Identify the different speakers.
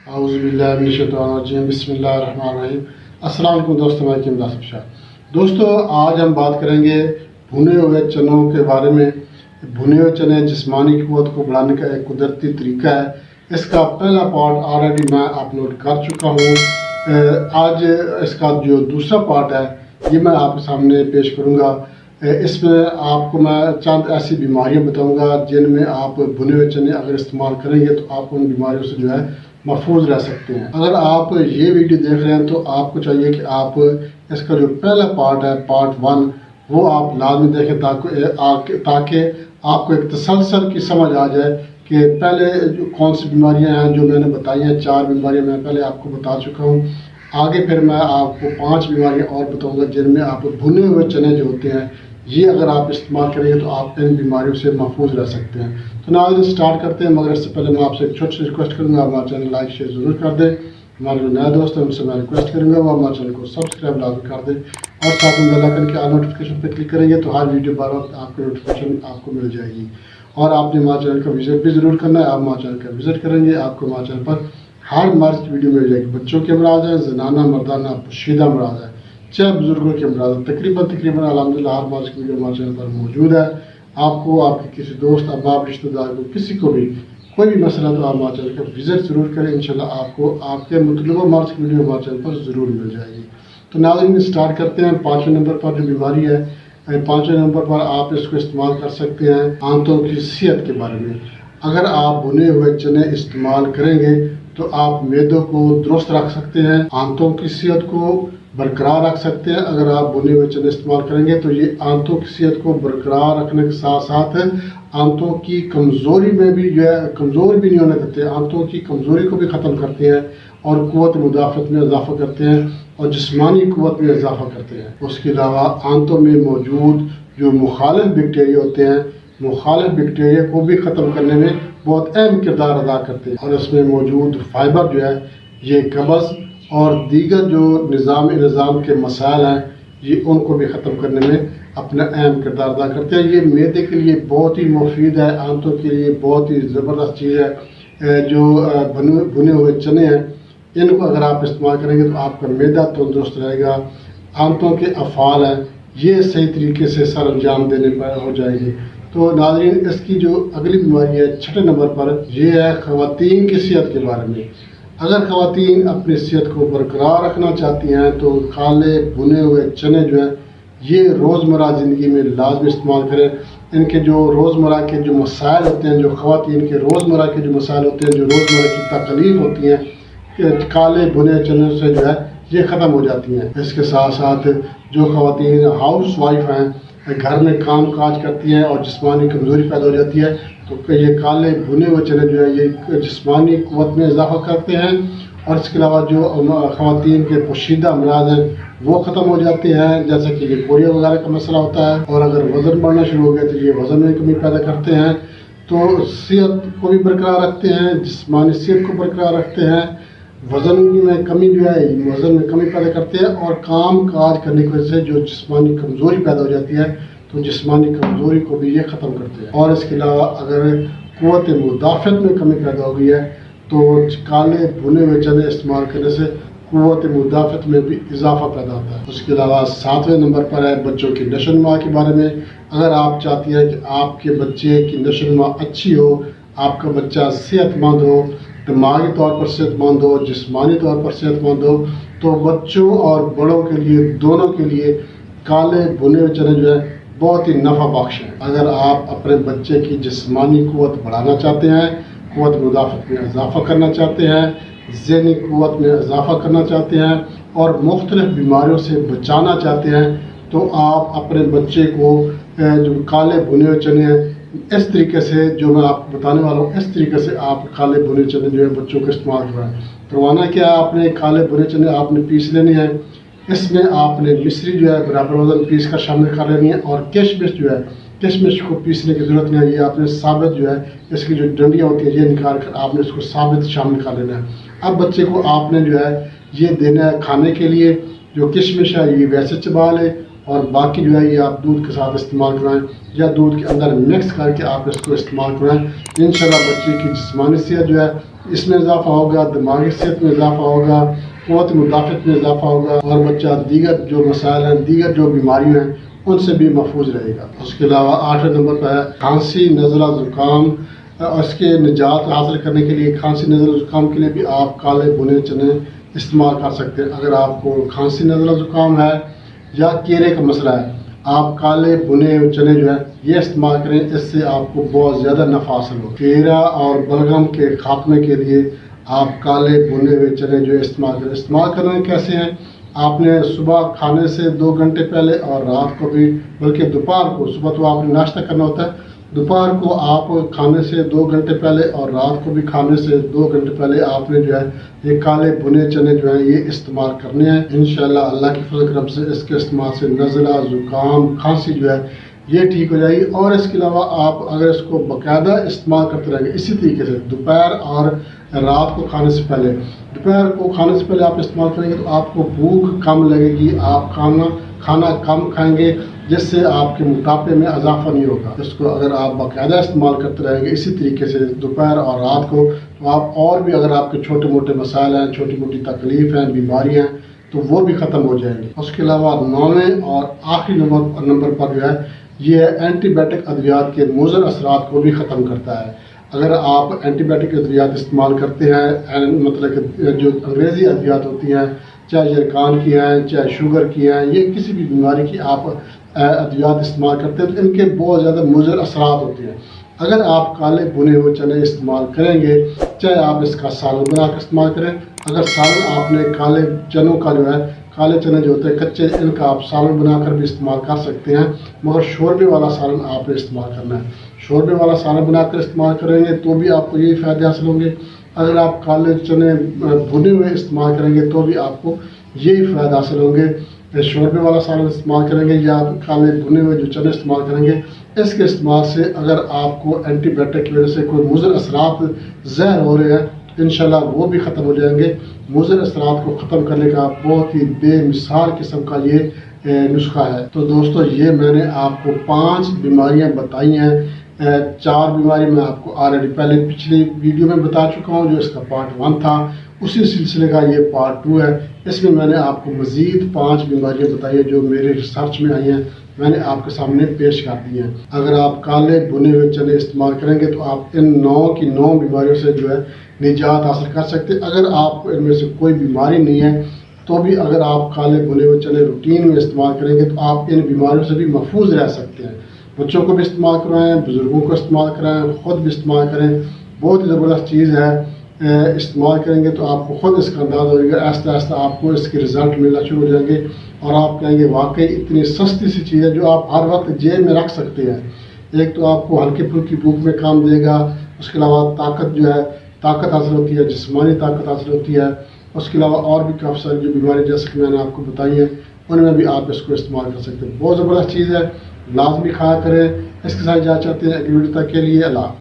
Speaker 1: اعوذ باللہ من الشیطان الرجیم بسم اللہ الرحمن الرحیم۔ السلام علیکم دوستوں، میں کمران شاہ۔ دوستو، آج ہم بات کریں گے بھنے ہوئے چنوں کے بارے میں۔ بھنے ہوئے چنے جسمانی قوت کو بڑھانے کا ایک قدرتی طریقہ ہے۔ اس کا پہلا پارٹ آلریڈی میں اپلوڈ کر چکا ہوں۔ آج اس کا جو دوسرا پارٹ ہے یہ میں آپ کے سامنے پیش کروں گا۔ اس میں آپ کو میں چند ایسی بیماریاں بتاؤں گا جن میں آپ بھنے ہوئے چنے اگر استعمال کریں گے تو آپ ان بیماریوں سے جو ہے محفوظ رہ سکتے ہیں۔ اگر آپ یہ ویڈیو دیکھ رہے ہیں تو آپ کو چاہیے کہ آپ اس کا جو پہلا پارٹ ہے پارٹ 1 وہ آپ لازمی دیکھیں تاکہ آپ کو ایک تسلسل کی سمجھ آ جائے کہ پہلے جو کون سی بیماریاں ہیں جو میں نے بتائی ہیں۔ 4 بیماریاں میں پہلے آپ کو بتا چکا ہوں۔ آگے پھر میں آپ کو 5 بیماریاں اور بتاؤں گا جن میں آپ بھنے ہوئے چنے جو ہوتے ہیں یہ اگر آپ استعمال کریں گے تو آپ ان بیماریوں سے محفوظ رہ سکتے ہیں۔ تو ناظرین سٹارٹ کرتے ہیں، مگر اس سے پہلے میں آپ سے ایک چھوٹی سی ریکویسٹ کروں گا، ہمارا چینل لائک شیئر ضرور کر دیں۔ ہمارے جو نئے دوست ہیں ان سے میں ریکویسٹ کروں گا وہ ہمارے چینل کو سبسکرائب لازمی کر دیں اور ساتھ میں بیل آئیکن کے آل نوٹیفیکیشن پہ کلک کریں گے تو ہر ویڈیو بار وقت آپ کو نوٹیفیکیشن آپ کو مل جائے گی۔ اور آپ نے ہمارے چینل کا وزٹ بھی ضرور کرنا ہے۔ آپ ہمارے چینل کا وزٹ کریں گے آپ کو ہمارے چینل پر ہر مرض کی ویڈیو مل جائے گی۔ بچوں کے امراض ہیں، زنانہ مردانہ پوشیدہ امراض ہے، چاہے بزرگوں کے امراض ہیں، تقریباً الحمدللہ ہر مرض کی ویڈیو ہمارے چینل پر موجود ہے۔ آپ کو آپ کے کسی دوست احباب رشتہ دار کو کسی کو بھی کوئی بھی مسئلہ تو آپ ہمارے چینل کا وزٹ ضرور کریں، انشاءاللہ آپ کو آپ کے مطلوبہ مرض کی ویڈیو ہمارے چینل پر ضرور مل جائے گی۔ تو ناظرین سٹارٹ کرتے ہیں۔ 5ویں نمبر پر جو بیماری ہے، 5ویں نمبر پر آپ اس کو استعمال کر سکتے ہیں آنتوں کی صحت کے بارے میں۔ اگر آپ بھنے ہوئے چنے استعمال کریں گے تو آپ معدے کو درست رکھ سکتے ہیں، آنتوں کی صحت کو برقرار رکھ سکتے ہیں۔ اگر آپ بھنے ہوئے چنے استعمال کریں گے تو یہ آنتوں کی صحت کو برقرار رکھنے کے ساتھ ساتھ آنتوں کی کمزوری میں بھی جو ہے کمزور بھی نہیں ہونے دیتے، آنتوں کی کمزوری کو بھی ختم کرتے ہیں اور قوت مدافعت میں اضافہ کرتے ہیں اور جسمانی قوت میں اضافہ کرتے ہیں۔ اس کے علاوہ آنتوں میں موجود جو مخالف بیکٹیریا ہوتے ہیں، مخالف بیکٹیریا کو بھی ختم کرنے میں بہت اہم کردار ادا کرتے ہیں اور اس میں موجود فائبر جو ہے یہ قبض اور دیگر جو نظام کے مسائل ہیں یہ ان کو بھی ختم کرنے میں اپنا اہم کردار ادا کرتے ہیں۔ یہ معدے کے لیے بہت ہی مفید ہے، آنتوں کے لیے بہت ہی زبردست چیز ہے۔ جو بھنے ہوئے چنے ہیں ان کو اگر آپ استعمال کریں گے تو آپ کا معدہ تندرست رہے گا، آنتوں کے افعال ہیں یہ صحیح طریقے سے سر انجام دینے پر ہو جائے گی۔ تو ناظرین اس کی جو اگلی بیماری ہے 6 نمبر پر یہ ہے خواتین کی صحت کے بارے میں۔ اگر خواتین اپنی صحت کو برقرار رکھنا چاہتی ہیں تو کالے بھنے ہوئے چنے جو ہیں یہ روزمرہ زندگی میں لازمی استعمال کریں۔ ان کے جو روزمرہ کے جو مسائل ہوتے ہیں، جو خواتین کے روزمرہ کے جو مسائل ہوتے ہیں، جو روزمرہ کی تکلیف ہوتی ہیں، کالے بھنے چنے سے جو ہے یہ ختم ہو جاتی ہیں۔ اس کے ساتھ ساتھ جو خواتین ہاؤس وائف ہیں، گھر میں کام کاج کرتی ہیں اور جسمانی کمزوری پیدا ہو جاتی ہے تو یہ کالے بھنے ہوئے چنے جو ہے یہ جسمانی قوت میں اضافہ کرتے ہیں اور اس کے علاوہ جو خواتین کے پوشیدہ امراض ہیں وہ ختم ہو جاتے ہیں، جیسے کہ یہ کوریا وغیرہ کا مسئلہ ہوتا ہے۔ اور اگر وزن بڑھنا شروع ہو گیا تو یہ وزن میں کمی پیدا کرتے ہیں، تو صحت کو بھی برقرار رکھتے ہیں، جسمانی صحت کو برقرار رکھتے ہیں، وزن میں کمی جو ہے وزن میں کمی پیدا کرتے ہیں اور کام کاج کرنے کی وجہ سے جو جسمانی کمزوری پیدا ہو جاتی ہے تو جسمانی کمزوری کو بھی یہ ختم کرتے ہیں۔ اور اس کے علاوہ اگر قوت مدافعت میں کمی پیدا ہو گئی ہے تو کالے بھنے ہوئے چنے استعمال کرنے سے قوت مدافعت میں بھی اضافہ پیدا ہوتا ہے۔ اس کے علاوہ 7ویں نمبر پر ہے بچوں کی نشو و نما کے بارے میں۔ اگر آپ چاہتی ہیں کہ آپ کے بچے کی نشو و نما اچھی ہو، آپ کا بچہ صحت مند ہو، دماغی طور پر صحت مند ہو، جسمانی طور پر صحت مند ہو، تو بچوں اور بڑوں کے لیے دونوں کے لیے کالے بھنے ہوئے چنے جو ہے بہت ہی نفع بخش ہیں۔ اگر آپ اپنے بچے کی جسمانی قوت بڑھانا چاہتے ہیں، قوت مدافعت میں اضافہ کرنا چاہتے ہیں، ذہنی قوت میں اضافہ کرنا چاہتے ہیں اور مختلف بیماریوں سے بچانا چاہتے ہیں تو آپ اپنے بچے کو جو کالے بھنے ہوئے چنے ہیں اس طریقے سے جو میں آپ کو بتانے والا ہوں اس طریقے سے آپ کالے بھنے چنے جو ہے بچوں کو استعمال کروانا کیا ہے، آپ نے کالے بھنے چنے آپ نے پیس لینے ہیں، اس میں آپ نے مصری جو ہے برابر وزن پیس کر شامل کر لینی ہے اور کشمش جو ہے کشمش کو پیسنے کی ضرورت نہیں ہے، یہ آپ نے ثابت جو ہے اس کی جو ڈنڈیاں ہوتی ہیں یہ نکال کر آپ نے اس کو ثابت شامل کر لینا ہے۔ اب بچے کو آپ نے جو ہے یہ دینا ہے کھانے کے لیے، جو کشمش ہے یہ ویسے چبا لے اور باقی جو ہے یہ آپ دودھ کے ساتھ استعمال کرائیں یا دودھ کے اندر مکس کر کے آپ اس کو استعمال کرائیں. انشاءاللہ بچے کی جسمانی صحت جو ہے اس میں اضافہ ہوگا، دماغی صحت میں اضافہ ہوگا، قوت مدافعت میں اضافہ ہوگا، اور بچہ دیگر جو مسائل ہیں، دیگر جو بیماریاں ہیں ان سے بھی محفوظ رہے گا. اس کے علاوہ 8ویں نمبر پر ہے کھانسی، نزلہ، زکام. اس کے نجات حاصل کرنے کے لیے کھانسی، نزلہ، زکام کے لیے بھی آپ کالے بھنے چنے استعمال کر سکتے ہیں. اگر آپ کو کھانسی، نزلہ، زکام ہے یا کیڑے کا مسئلہ ہے، آپ کالے بھنے چنے جو ہے یہ استعمال کریں. اس سے آپ کو بہت زیادہ نفع حاصل ہو. کیڑا اور بلغم کے خاتمے کے لیے آپ کالے بھنے ہوئے چنے جو استعمال کریں. استعمال کرنے کیسے ہیں؟ آپ نے صبح کھانے سے 2 گھنٹے پہلے اور رات کو بھی، بلکہ دوپہر کو، صبح تو آپ نے ناشتہ کرنا ہوتا ہے، دوپہر کو آپ کھانے سے 2 گھنٹے پہلے اور رات کو بھی کھانے سے 2 گھنٹے پہلے آپ نے جو ہے یہ کالے بھنے چنے جو ہیں یہ استعمال کرنے ہیں. انشاءاللہ اللہ کی فضل کرم سے اس کے استعمال سے نزلہ، زکام، کھانسی جو ہے یہ ٹھیک ہو جائے گی. اور اس کے علاوہ آپ اگر اس کو باقاعدہ استعمال کرتے رہیں گے اسی طریقے سے دوپہر اور رات کو کھانے سے پہلے، دوپہر کو کھانے سے پہلے آپ استعمال کریں گے تو آپ کو بھوک کم لگے گی، آپ کھانا کم کھائیں گے، جس سے آپ کے موٹاپے میں اضافہ نہیں ہوگا. اس کو اگر آپ باقاعدہ استعمال کرتے رہیں گے اسی طریقے سے دوپہر اور رات کو، تو آپ اور بھی اگر آپ کے چھوٹے موٹے مسائل ہیں، چھوٹی موٹی تکلیف ہیں، بیماریاں ہیں، تو وہ بھی ختم ہو جائیں گی. اس کے علاوہ 9ویں اور آخری نمبر پر جو ہے یہ اینٹی بائیوٹک ادویات کے مضر اثرات کو بھی ختم کرتا ہے. اگر آپ اینٹی بائیوٹک ادویات استعمال کرتے ہیں، مطلب کہ جو انگریزی ادویات ہوتی ہیں، چاہے یرقان کی ہیں، چاہے شوگر کی ہیں، یہ کسی بھی بیماری کی آپ ادویات استعمال کرتے ہیں تو ان کے بہت زیادہ مضر اثرات ہوتے ہیں. اگر آپ کالے بھنے ہوئے چنے استعمال کریں گے، چاہے آپ اس کا سالن بنا کر استعمال کریں. اگر سالن آپ نے کالے چنوں کا جو ہے، کالے چنے جو ہوتے ہیں کچے، ان کا آپ سالن بنا کر بھی استعمال کر سکتے ہیں، مگر شوربے والا سالن آپ نے استعمال کرنا ہے. شوربے والا سالن بنا کر استعمال کریں گے تو بھی آپ کو یہی فائدے حاصل ہوں گے. اگر آپ کالے چنے بھنے ہوئے استعمال کریں گے تو بھی آپ کو یہی فائدہ حاصل ہوں گے. شوربے والا سالن استعمال کریں گے یا کالے بھنے ہوئے جو چنے استعمال کریں گے، اس کے استعمال سے اگر آپ کو اینٹی بائیوٹک کی وجہ سے کوئی مضر اثرات ظاہر ہو رہے ہیں تو انشاءاللہ وہ بھی ختم ہو جائیں گے. مضر اثرات کو ختم کرنے کا بہت ہی بے مثال قسم کا یہ نسخہ ہے. تو دوستو یہ میں نے آپ کو 5 بیماریاں بتائی ہیں. 4 بیماری میں آپ کو آلریڈی پہلے پچھلی ویڈیو میں بتا چکا ہوں، جو اس کا پارٹ 1 تھا، اسی سلسلے کا یہ پارٹ 2 ہے. اس میں نے آپ کو مزید 5 بیماریاں بتائی ہیں جو میرے ریسرچ میں آئی ہیں، میں نے آپ کے سامنے پیش کر دی ہیں. اگر آپ کالے بھنے ہوئے چنے استعمال کریں گے تو آپ ان 9 کی 9 بیماریوں سے جو ہے نجات حاصل کر سکتے. اگر آپ کو ان میں سے کوئی بیماری نہیں ہے تو بھی اگر آپ کالے بھنے ہوئے چنے روٹین میں استعمال کریں گے تو آپ ان بیماریوں سے بھی محفوظ رہ سکتے ہیں. بچوں کو بھی استعمال کرائیں، بزرگوں کو استعمال کرائیں، خود بھی استعمال کریں. بہت ہی زبردست چیز ہے. استعمال کریں گے تو آپ کو خود اس کا اندازہ ہوگا. آہستہ آہستہ آپ کو اس کے رزلٹ ملنا شروع ہو جائیں گے اور آپ کہیں گے واقعی اتنی سستی سی چیز ہے جو آپ ہر وقت جیب میں رکھ سکتے ہیں. ایک تو آپ کو ہلکی پھلکی بھوک میں کام دے گا، اس کے علاوہ طاقت حاصل ہوتی ہے، جسمانی طاقت حاصل ہوتی ہے. اس کے علاوہ اور بھی کافی ساری جو بیماری جیسے کہ میں نے آپ کو بتائی ہیں ان میں بھی آپ اس کو استعمال کر سکتے ہیں. بہت زبردست چیز ہے، لازمی کھایا کریں. اس کے ساتھ جا چاہتے ہیں اگلی ویڈیو تک کے لیے اللہ.